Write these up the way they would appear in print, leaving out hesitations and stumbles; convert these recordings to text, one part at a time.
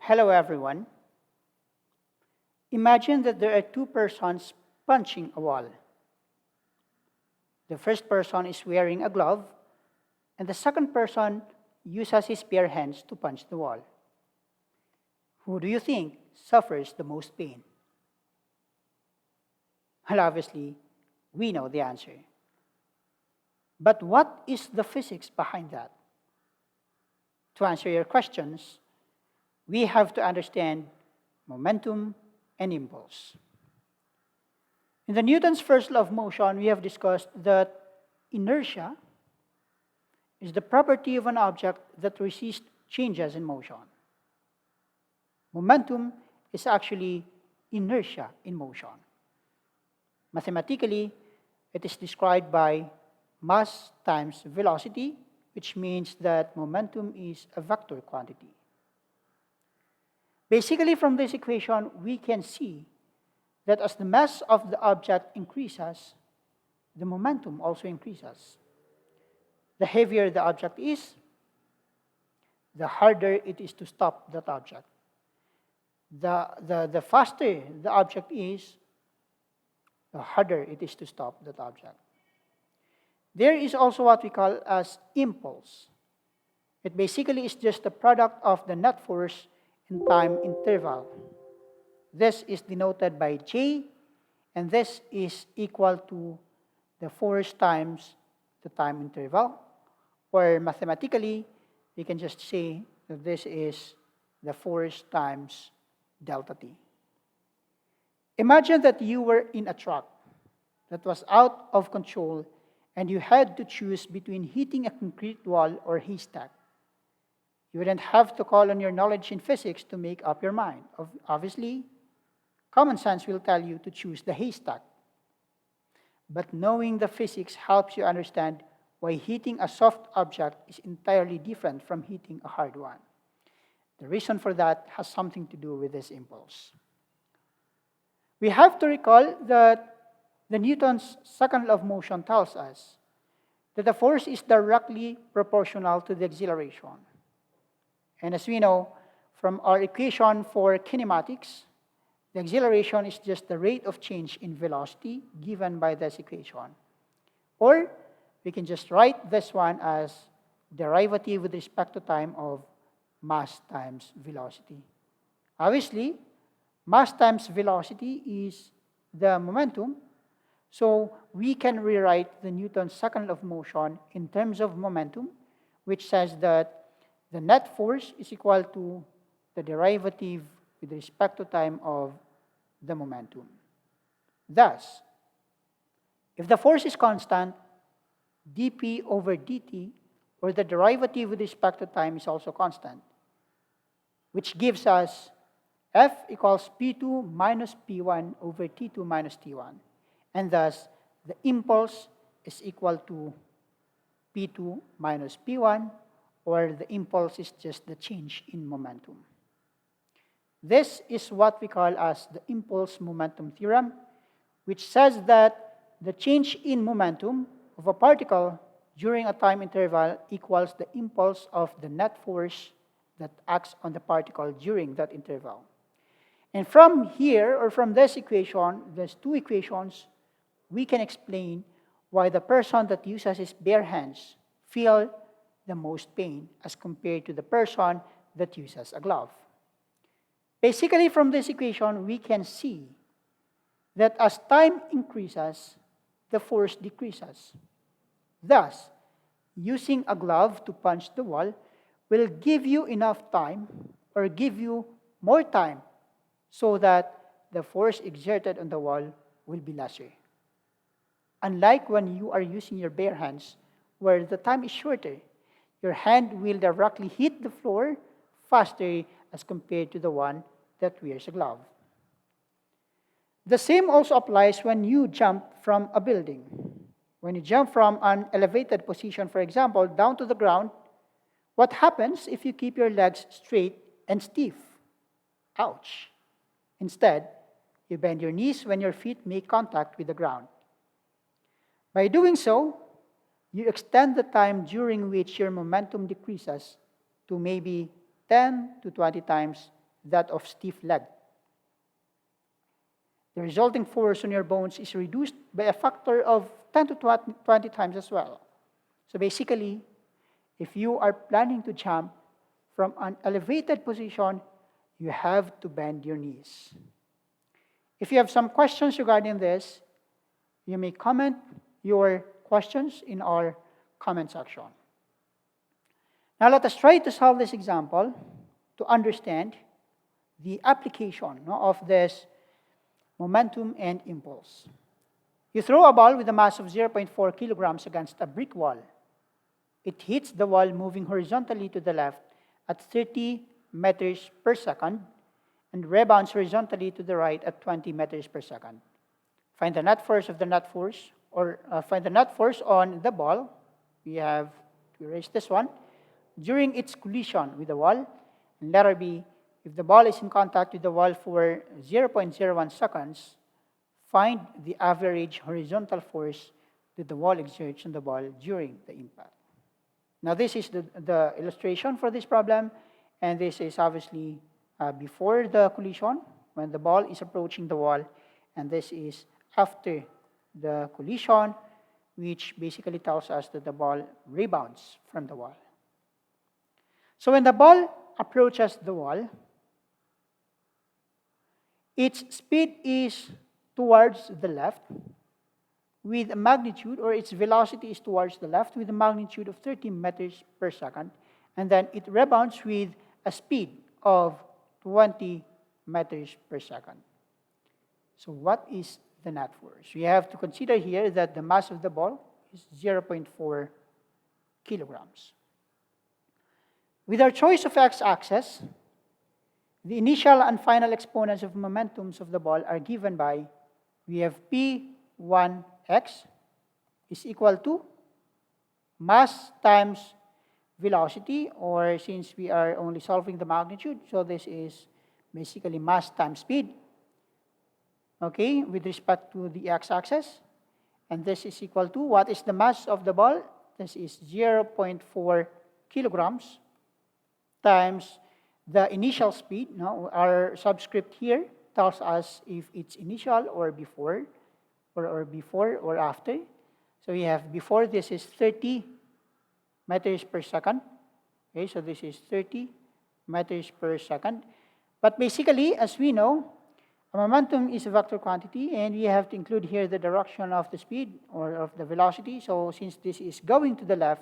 Hello, everyone. Imagine that there are two persons punching a wall. The first person is wearing a glove, and the second person uses his bare hands to punch the wall. Who do you think suffers the most pain? Well, obviously, we know the answer. But what is the physics behind that? To answer your questions, we have to understand momentum and impulse. In the Newton's first law of motion, we have discussed that inertia is the property of an object that resists changes in motion. Momentum is actually inertia in motion. Mathematically, it is described by mass times velocity, which means that momentum is a vector quantity. Basically, from this equation, we can see that as the mass of the object increases, the momentum also increases. The heavier the object is, the harder it is to stop that object. The faster the object is, the harder it is to stop that object. There is also what we call as impulse. It basically is just the product of the net force in time interval. This is denoted by J, and this is equal to the force times the time interval. Or mathematically, we can just say that this is the force times delta T. Imagine that you were in a truck that was out of control and you had to choose between hitting a concrete wall or haystack. You wouldn't have to call on your knowledge in physics to make up your mind. Obviously, common sense will tell you to choose the haystack. But knowing the physics helps you understand why hitting a soft object is entirely different from hitting a hard one. The reason for that has something to do with this impulse. We have to recall that the Newton's second law of motion tells us that the force is directly proportional to the acceleration. And as we know from our equation for kinematics, the acceleration is just the rate of change in velocity given by this equation. Or we can just write this one as derivative with respect to time of mass times velocity. Obviously, mass times velocity is the momentum, so we can rewrite the Newton's second law of motion in terms of momentum, which says that the net force is equal to the derivative with respect to time of the momentum. Thus, if the force is constant, dp over dt, or the derivative with respect to time is also constant, which gives us F equals P2 minus P1 over T2 minus T1. And thus, the impulse is equal to P2 minus P1, or the impulse is just the change in momentum. This is what we call as the impulse momentum theorem, which says that the change in momentum of a particle during a time interval equals the impulse of the net force that acts on the particle during that interval. And from here, or from this equation, there's two equations, we can explain why the person that uses his bare hands feel the most pain as compared to the person that uses a glove. Basically, from this equation, we can see that as time increases, the force decreases. Thus, using a glove to punch the wall will give you enough time or give you more time so that the force exerted on the wall will be lesser. Unlike when you are using your bare hands, where the time is shorter, your hand will directly hit the floor faster as compared to the one that wears a glove. The same also applies when you jump from a building. When you jump from an elevated position, for example, down to the ground, what happens if you keep your legs straight and stiff? Ouch. Instead, you bend your knees when your feet make contact with the ground. By doing so, you extend the time during which your momentum decreases to maybe 10 to 20 times that of stiff leg. The resulting force on your bones is reduced by a factor of 10 to 20 times as well. So basically, if you are planning to jump from an elevated position, you have to bend your knees. If you have some questions regarding this, you may comment your questions in our comment section. Now let us try to solve this example to understand the application of this momentum and impulse. You throw a ball with a mass of 0.4 kilograms against a brick wall. It hits the wall moving horizontally to the left at 30 meters per second and rebounds horizontally to the right at 20 meters per second. Find the net force of the net force, or find the net force on the ball. We have to erase this one. During its collision with the wall. And letter B, if the ball is in contact with the wall for 0.01 seconds, find the average horizontal force that the wall exerts on the ball during the impact. Now this is the illustration for this problem, and this is obviously before the collision, when the ball is approaching the wall, and this is after the collision, which basically tells us that the ball rebounds from the wall. So when the ball approaches the wall, its speed is towards the left with a magnitude, or its velocity is towards the left with a magnitude of 30 meters per second, and then it rebounds with a speed of 20 meters per second. So what is the net force? We have to consider here that the mass of the ball is 0.4 kilograms. With our choice of x-axis, the initial and final exponents of momentums of the ball are given by, we have P1x is equal to mass times velocity, or since we are only solving the magnitude, so this is basically mass times speed, okay, with respect to the x-axis. And this is equal to, what is the mass of the ball? This is 0.4 kilograms times the initial speed. Now, our subscript here tells us if it's initial or before, or after. So we have before, this is 30 meters per second. Okay, so this is 30 meters per second. But basically, as we know, a momentum is a vector quantity, and we have to include here the direction of the speed or of the velocity. So since this is going to the left,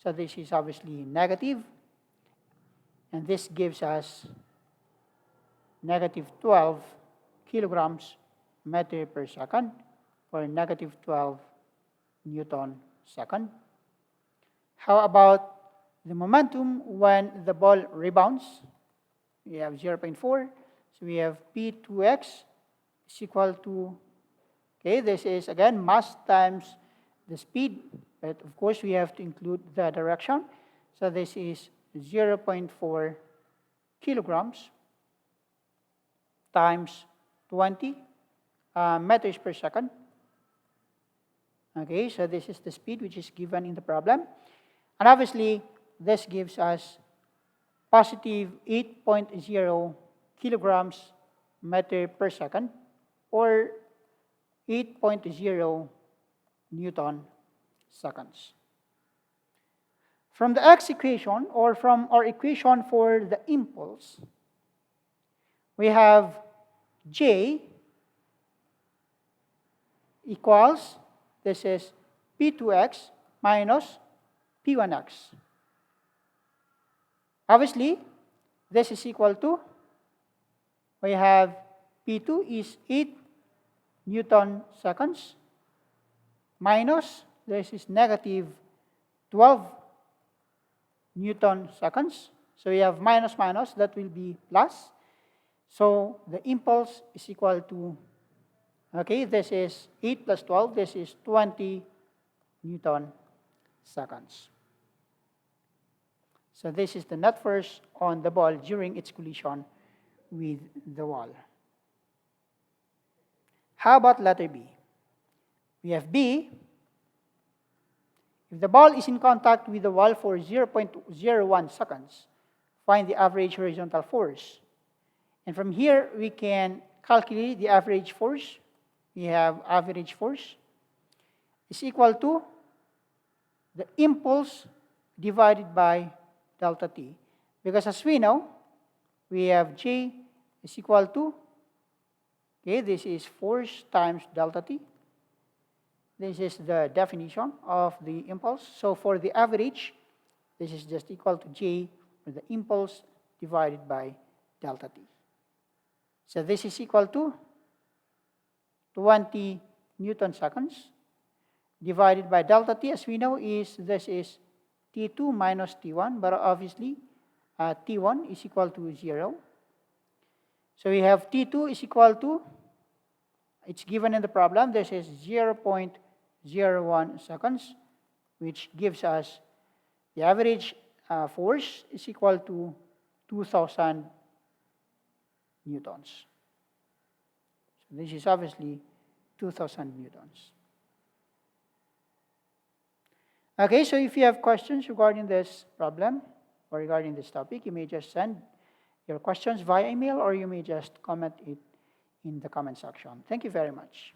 so this is obviously negative. And this gives us negative 12 kilograms meter per second, or negative 12 Newton second. How about the momentum when the ball rebounds? We have 0.4. So we have P2x is equal to, okay, this is again mass times the speed, but of course we have to include the direction. So this is 0.4 kilograms times 20 meters per second. Okay, so this is the speed which is given in the problem. And obviously, this gives us positive 8.0 kilograms meter per second, or 8.0 Newton seconds. From the x equation, or from our equation for the impulse, we have J equals, this is P2x minus P1x. Obviously, this is equal to, we have P2 is 8 Newton seconds minus, this is negative 12 Newton seconds. So we have minus minus, that will be plus. So the impulse is equal to, okay, this is 8 plus 12, this is 20 Newton seconds. So this is the net force on the ball during its collision with the wall. How about letter B? We have B. If the ball is in contact with the wall for 0.01 seconds, find the average horizontal force. And from here, we can calculate the average force. We have average force is equal to the impulse divided by delta t. Because as we know, we have J is equal to, okay, this is force times delta t. This is the definition of the impulse. So for the average, this is just equal to J for the impulse divided by delta t. So this is equal to 20 Newton seconds divided by delta t, as we know, this is T2 minus T1, but obviously T1 is equal to 0. So we have T2 is equal to, it's given in the problem, this is 0.01 seconds, which gives us the average force is equal to 2,000 newtons. So this is obviously 2,000 newtons. Okay, so if you have questions regarding this problem or regarding this topic, you may just send your questions via email or you may just comment it in the comment section. Thank you very much.